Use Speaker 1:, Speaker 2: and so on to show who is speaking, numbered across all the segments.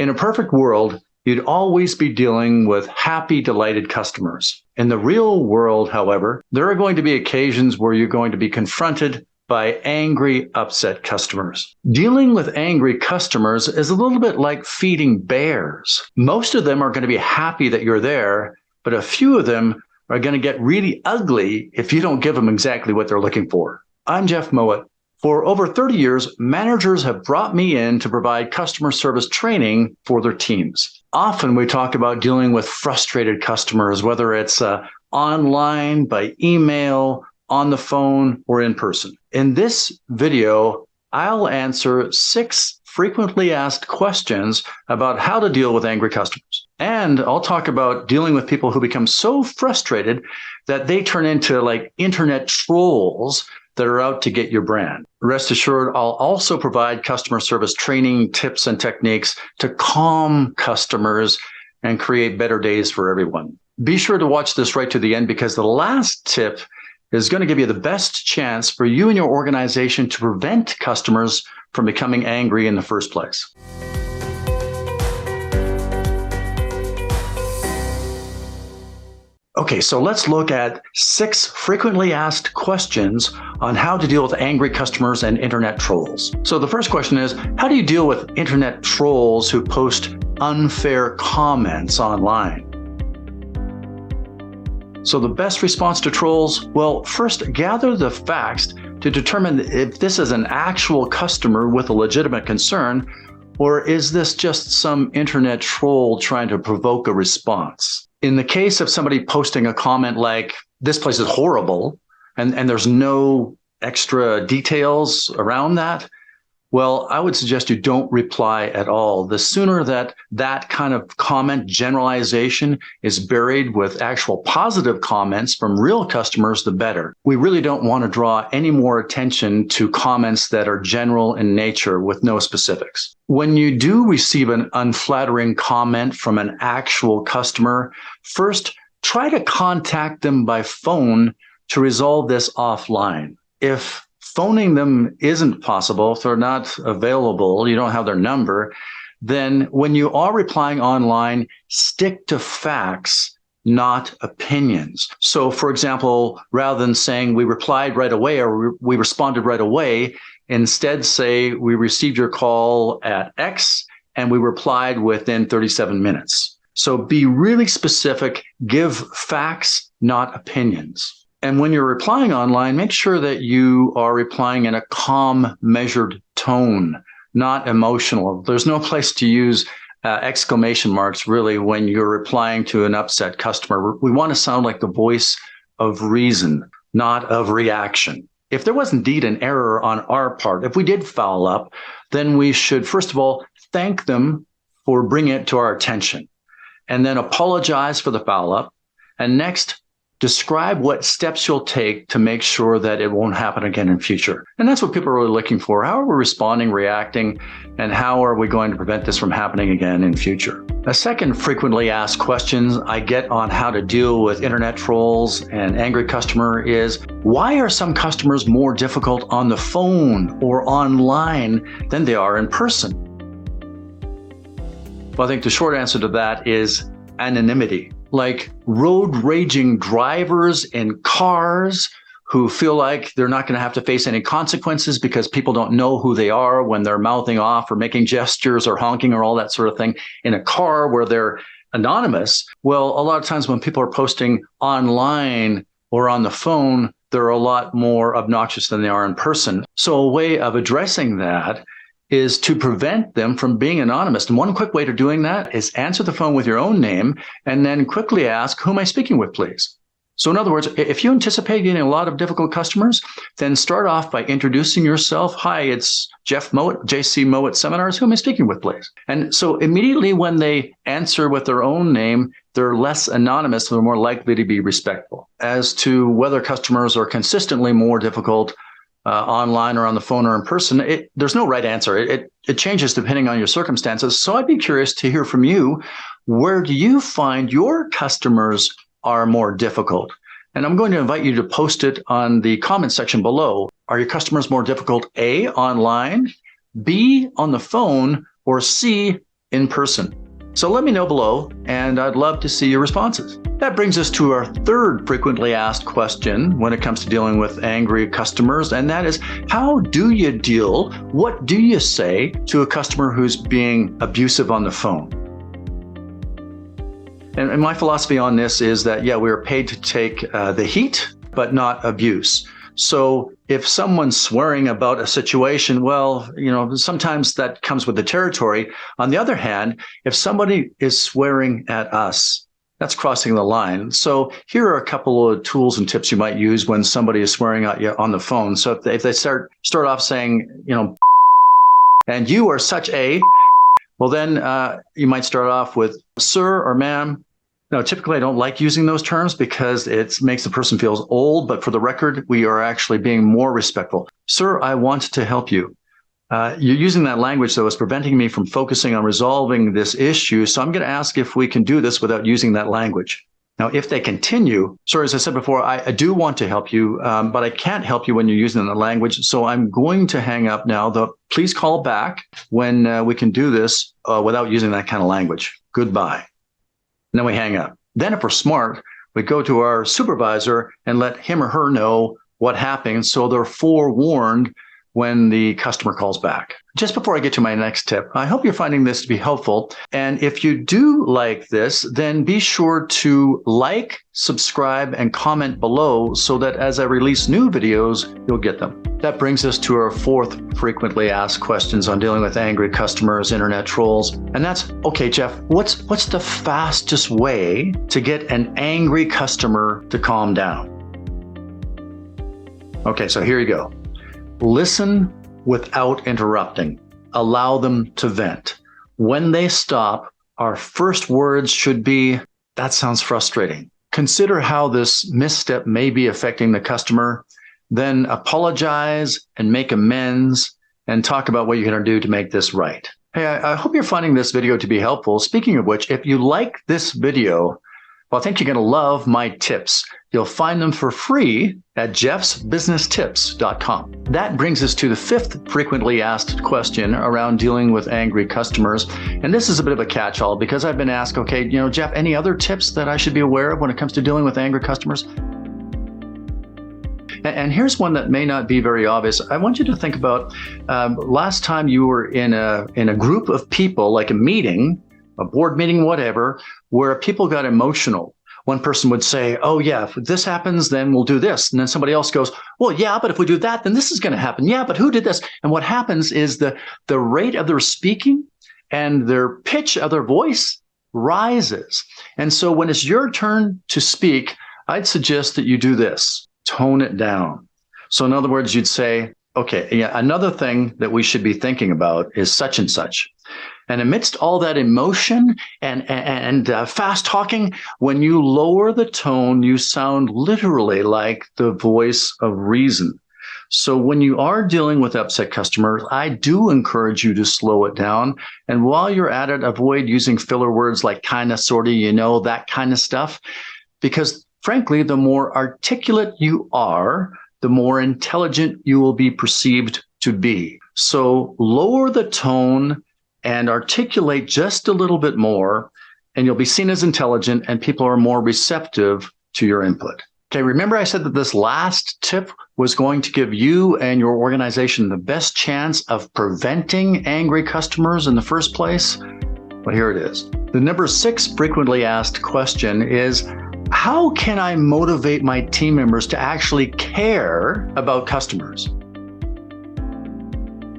Speaker 1: In a perfect world, you'd always be dealing with happy, delighted customers. In the real world, however, there are going to be occasions where you're going to be confronted by angry, upset customers. Dealing with angry customers is a little bit like feeding bears. Most of them are going to be happy that you're there, but a few of them are going to get really ugly if you don't give them exactly what they're looking for. I'm Jeff Mowatt. For over 30 years, managers have brought me in to provide customer service training for their teams. Often we talk about dealing with frustrated customers, whether it's online, by email, on the phone, or in person. In this video, I'll answer 6 frequently asked questions about how to deal with angry customers. And I'll talk about dealing with people who become so frustrated that they turn into like internet trolls that are out to get your brand. Rest assured, I'll also provide customer service training tips and techniques to calm customers and create better days for everyone. Be sure to watch this right to the end, because the last tip is going to give you the best chance for you and your organization to prevent customers from becoming angry in the first place. Okay, so let's look at 6 frequently asked questions on how to deal with angry customers and internet trolls. So the first question is, how do you deal with internet trolls who post unfair comments online? So the best response to trolls? Well, first gather the facts to determine if this is an actual customer with a legitimate concern, or is this just some internet troll trying to provoke a response? In the case of somebody posting a comment like, this place is horrible, and there's no extra details around that, well, I would suggest you don't reply at all. The sooner that that kind of comment generalization is buried with actual positive comments from real customers, the better. We really don't want to draw any more attention to comments that are general in nature with no specifics. When you do receive an unflattering comment from an actual customer, first try to contact them by phone to resolve this offline. If phoning them isn't possible, if they're not available, you don't have their number, then when you are replying online, stick to facts, not opinions. So for example, rather than saying we replied right away or we responded right away, instead say we received your call at X and we replied within 37 minutes. So be really specific, give facts, not opinions. And when you're replying online, make sure that you are replying in a calm, measured tone, not emotional. There's no place to use exclamation marks, really, when you're replying to an upset customer. We want to sound like the voice of reason, not of reaction. If there was indeed an error on our part, if we did foul up, then we should, first of all, thank them for bringing it to our attention, and then apologize for the foul up. And next, describe what steps you'll take to make sure that it won't happen again in future. And that's what people are really looking for. How are we responding, reacting, and how are we going to prevent this from happening again in future? A second frequently asked questions I get on how to deal with internet trolls and angry customer is, why are some customers more difficult on the phone or online than they are in person? Well, I think the short answer to that is anonymity. Like road raging drivers in cars who feel like they're not going to have to face any consequences because people don't know who they are when they're mouthing off or making gestures or honking or all that sort of thing in a car where they're anonymous. Well, a lot of times when people are posting online or on the phone, they're a lot more obnoxious than they are in person. So a way of addressing that is to prevent them from being anonymous. And one quick way to doing that is answer the phone with your own name and then quickly ask, who am I speaking with, please? So in other words, if you anticipate getting a lot of difficult customers, then start off by introducing yourself. Hi, it's Jeff Mowatt, JC Mowatt Seminars. Who am I speaking with, please? And so immediately when they answer with their own name, they're less anonymous, so they're more likely to be respectful. As to whether customers are consistently more difficult online or on the phone or in person, there's no right answer. It changes depending on your circumstances. So I'd be curious to hear from you. Where do you find your customers are more difficult? And I'm going to invite you to post it on the comment section below. Are your customers more difficult, A, online, B, on the phone, or C, in person? So let me know below, and I'd love to see your responses. That brings us to our third frequently asked question when it comes to dealing with angry customers, and that is, how do you deal, what do you say to a customer who's being abusive on the phone? And my philosophy on this is that, yeah, we are paid to take the heat, but not abuse. So if someone's swearing about a situation, well, sometimes that comes with the territory. On the other hand, if somebody is swearing at us, that's crossing the line. So here are a couple of tools and tips you might use when somebody is swearing at you on the phone. So if they start off saying, and you are such a, well, then you might start off with sir or ma'am. Now, typically, I don't like using those terms because it makes the person feel old. But for the record, we are actually being more respectful. Sir, I want to help you. You're using that language, though, is preventing me from focusing on resolving this issue. So I'm going to ask if we can do this without using that language. Now, if they continue, sorry, as I said before, I do want to help you, but I can't help you when you're using that language. So I'm going to hang up now. Please call back when we can do this without using that kind of language. Goodbye. And then we hang up. Then if we're smart, we go to our supervisor and let him or her know what happened so they're forewarned when the customer calls back. Just before I get to my next tip, I hope you're finding this to be helpful. And if you do like this, then be sure to like, subscribe, and comment below so that as I release new videos, you'll get them. That brings us to our fourth frequently asked questions on dealing with angry customers, internet trolls. And that's, okay, Jeff, what's the fastest way to get an angry customer to calm down? Okay, so here you go. Listen without interrupting. Allow them to vent. When they stop, our first words should be, that sounds frustrating. Consider how this misstep may be affecting the customer, then apologize and make amends and talk about what you're going to do to make this right. Hey, I hope you're finding this video to be helpful. Speaking of which, if you like this video, well, I think you're going to love my tips. You'll find them for free at jeffsbusinesstips.com. That brings us to the fifth frequently asked question around dealing with angry customers. And this is a bit of a catch-all because I've been asked, okay, Jeff, any other tips that I should be aware of when it comes to dealing with angry customers? And here's one that may not be very obvious. I want you to think about last time you were in a group of people, like a meeting, a board meeting, whatever, where people got emotional. One person would say, oh, yeah, if this happens, then we'll do this. And then somebody else goes, well, yeah, but if we do that, then this is going to happen. Yeah, but who did this? And what happens is the rate of their speaking and their pitch of their voice rises. And so when it's your turn to speak, I'd suggest that you do this. Tone it down. So in other words, you'd say, okay, yeah, another thing that we should be thinking about is such and such. And amidst all that emotion and fast talking, when you lower the tone, you sound literally like the voice of reason. So when you are dealing with upset customers, I do encourage you to slow it down. And while you're at it, avoid using filler words like kinda, sorta, that kind of stuff. Because frankly, the more articulate you are, the more intelligent you will be perceived to be. So lower the tone and articulate just a little bit more, and you'll be seen as intelligent and people are more receptive to your input. Okay, remember I said that this last tip was going to give you and your organization the best chance of preventing angry customers in the first place? Well, here it is. The number 6 frequently asked question is, how can I motivate my team members to actually care about customers?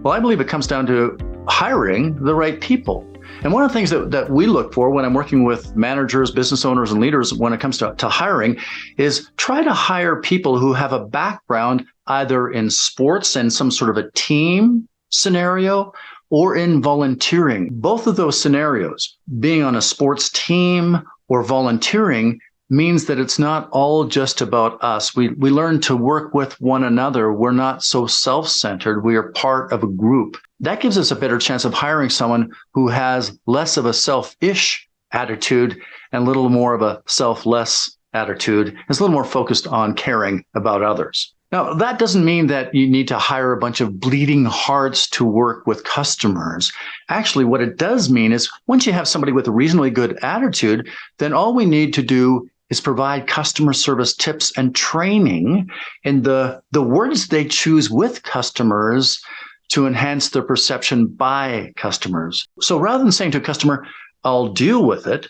Speaker 1: Well, I believe it comes down to hiring the right people. And one of the things that we look for when I'm working with managers, business owners, and leaders when it comes to hiring is try to hire people who have a background either in sports and some sort of a team scenario or in volunteering. Both of those scenarios, being on a sports team or volunteering, means that it's not all just about us. We learn to work with one another. We're not so self-centered. We are part of a group. That gives us a better chance of hiring someone who has less of a selfish attitude and a little more of a selfless attitude. Is a little more focused on caring about others. Now, that doesn't mean that you need to hire a bunch of bleeding hearts to work with customers. Actually, what it does mean is once you have somebody with a reasonably good attitude, then all we need to do is provide customer service tips and training in the words they choose with customers to enhance their perception by customers. So rather than saying to a customer, I'll deal with it,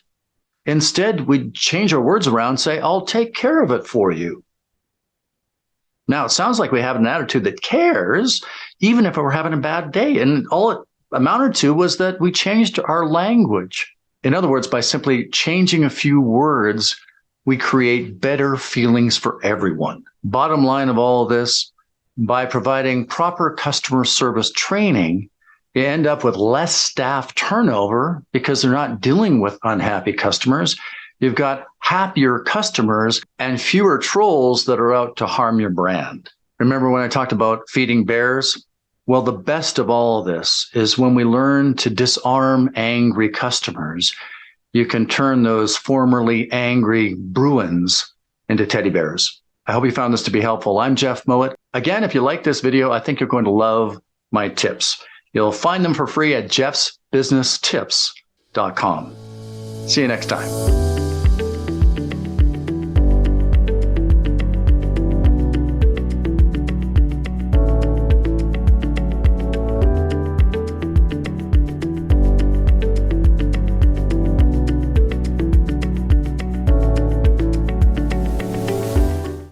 Speaker 1: instead we change our words around, say, I'll take care of it for you. Now, it sounds like we have an attitude that cares, even if we're having a bad day. And all it amounted to was that we changed our language. In other words, by simply changing a few words, we create better feelings for everyone. Bottom line of all of this, by providing proper customer service training, you end up with less staff turnover because they're not dealing with unhappy customers. You've got happier customers and fewer trolls that are out to harm your brand. Remember when I talked about feeding bears? Well, the best of all of this is when we learn to disarm angry customers, you can turn those formerly angry Bruins into teddy bears. I hope you found this to be helpful. I'm Jeff Mowatt. Again, if you like this video, I think you're going to love my tips. You'll find them for free at jeffsbusinesstips.com. See you next time.